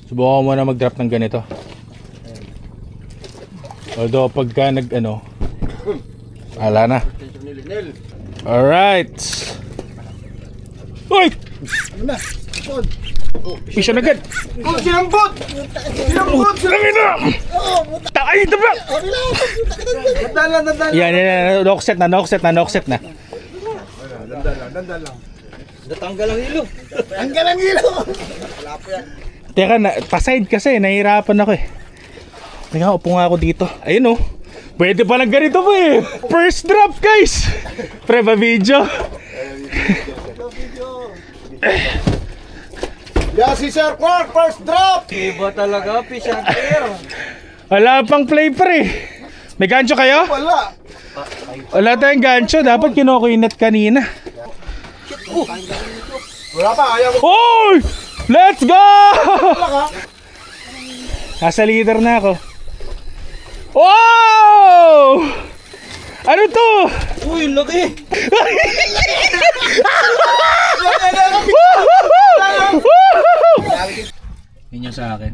Subukan mo na mag-drop ng ganito. Although pagka nag-ano, ala na. Alright. Uy! Ano na? Pisya na agad. Oh, sinambot! Sinambot! Ay, ito ba? Dandalan, dandalan. Yan. Knockset na. Dandalan. Natanggal ang ilo. Tanggal ang ilo! Wala po yan. Teka, paside kasi. Nahihirapan ako eh. Teka, upo nga ako dito. Ayun oh. Pwede palang ganito po eh. First drop guys. Pre, pa-video. Yeah, si Sir Quark, first drop! Iba talaga, fish and gear. Wala pang play pre. May gancho kayo? Wala! Wala tayong gancho. Dapat kinukuinat kanina. Wala pa, ayaw mo. Hoy! Let's go! Nasa leader na ako. Wow! Ano to? Uy, laki. Yun yung sa akin.